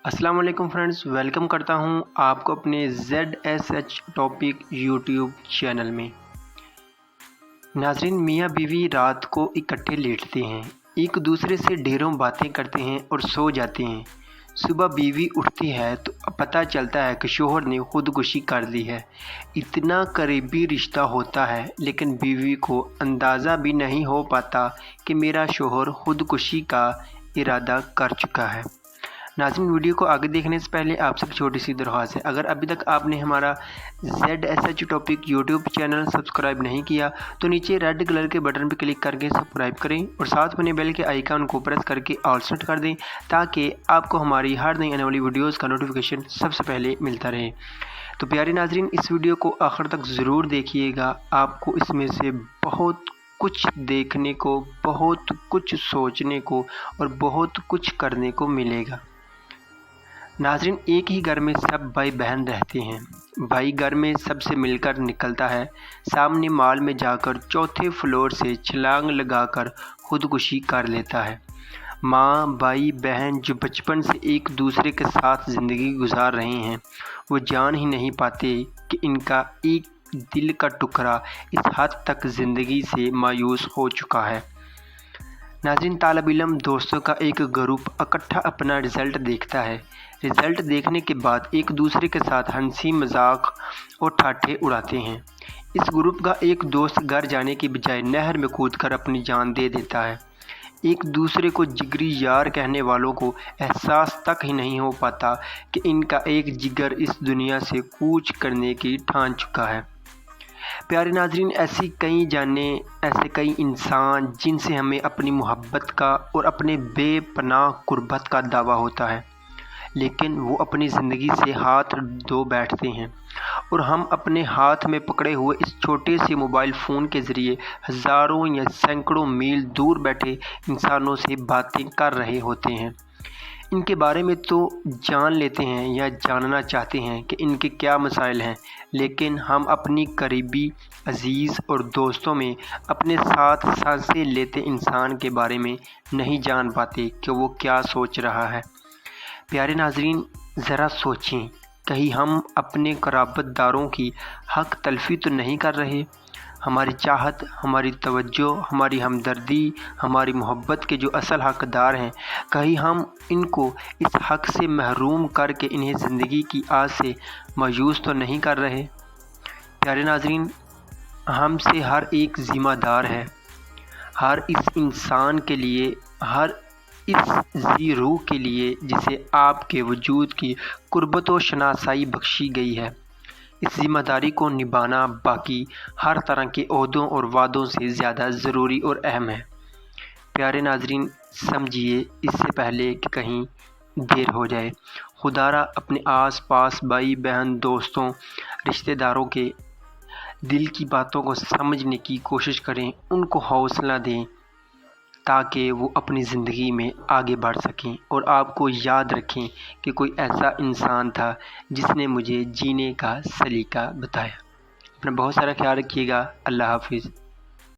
अस्सलाम वालेकुम friends, welcome करता हूं आपको अपने ZSH टॉपिक यूट्यूब चैनल में। नाज़रीन, मियाँ बीवी रात को इकट्ठे लेटते हैं, एक दूसरे से ढेरों बातें करते हैं और सो जाते हैं। सुबह बीवी उठती है तो पता चलता है कि शोहर ने खुदकुशी कर ली है। इतना करीबी रिश्ता होता है, लेकिन बीवी को अंदाज़ा भी नहीं हो पाता कि मेरा शोहर खुदकुशी का इरादा कर चुका है। नाज़रीन, वीडियो को आगे देखने से पहले आपसे एक छोटी सी दरख्वास्त है, अगर अभी तक आपने हमारा ZSH topic YouTube channel subscribe नहीं किया तो नीचे रेड कलर के बटन पर क्लिक करके सब्सक्राइब करें और साथ बने बेल के आइकन को प्रेस करके ऑल सेट कर दें ताकि आपको हमारी हर नई आने वाली वीडियोज़ का नोटिफिकेशन सबसे पहले मिलता रहे। तो प्यारे नाज़रीन, इस वीडियो को आखिर तक ज़रूर देखिएगा, आपको इसमें से बहुत कुछ देखने को, बहुत कुछ सोचने को और बहुत कुछ करने को मिलेगा। नाज़रीन, एक ही घर में सब भाई बहन रहते हैं। भाई घर में सबसे मिलकर निकलता है, सामने मॉल में जाकर चौथे फ्लोर से छलांग लगाकर खुदकुशी कर लेता है। माँ भाई बहन जो बचपन से एक दूसरे के साथ ज़िंदगी गुजार रहे हैं, वो जान ही नहीं पाते कि इनका एक दिल का टुकड़ा इस हद तक ज़िंदगी से मायूस हो चुका है। नाज़रीन, तालिब इल्म दोस्तों का एक ग्रुप इकट्ठा अपना रिज़ल्ट देखता है। रिज़ल्ट देखने के बाद एक दूसरे के साथ हंसी मजाक और ठाठे उड़ाते हैं। इस ग्रुप का एक दोस्त घर जाने की बजाय नहर में कूदकर अपनी जान दे देता है। एक दूसरे को जिगरी यार कहने वालों को एहसास तक ही नहीं हो पाता कि इनका एक जिगर इस दुनिया से कूच करने की ठान चुका है। प्यारे नाज़रीन, ऐसे कई इंसान जिनसे हमें अपनी मोहब्बत का और अपने बेपनाह कुर्बत का दावा होता है, लेकिन वो अपनी ज़िंदगी से हाथ धो बैठते हैं और हम अपने हाथ में पकड़े हुए इस छोटे से मोबाइल फ़ोन के ज़रिए हज़ारों या सैकड़ों मील दूर बैठे इंसानों से बातें कर रहे होते हैं। इनके बारे में तो जान लेते हैं या जानना चाहते हैं कि इनके क्या मसाइल हैं, लेकिन हम अपनी करीबी अजीज़ और दोस्तों में अपने साथ सांसें लेते इंसान के बारे में नहीं जान पाते कि वो क्या सोच रहा है। प्यारे नाज़रीन, ज़रा सोचें, कहीं हम अपने क़राबतदारों की हक़ तलफ़ी तो नहीं कर रहे? हमारी चाहत, हमारी तवज्जो, हमारी हमदर्दी, हमारी मोहब्बत के जो असल हक़दार हैं, कहीं हम इनको इस हक़ से महरूम करके इन्हें ज़िंदगी की आस से मायूस तो नहीं कर रहे? प्यारे नाज़रीन, हम से हर एक ज़िम्मेदार है, हर इस इंसान के लिए, हर इस ज़ी रूह के लिए जिसे आपके वजूद की कुर्बत व शनासाई बख्शी गई है। इस ज़िम्मेदारी को निभाना बाकी हर तरह के ओहदों और वादों से ज़्यादा ज़रूरी और अहम है। प्यारे नाज़रीन, समझिए इससे पहले कि कहीं देर हो जाए। खुदारा अपने आस पास भाई बहन दोस्तों रिश्तेदारों के दिल की बातों को समझने की कोशिश करें, उनको हौसला दें ताकि वो अपनी ज़िंदगी में आगे बढ़ सकें और आपको याद रखें कि कोई ऐसा इंसान था जिसने मुझे जीने का सलीका बताया। अपना बहुत सारा ख्याल रखिएगा। अल्लाह हाफ़िज़।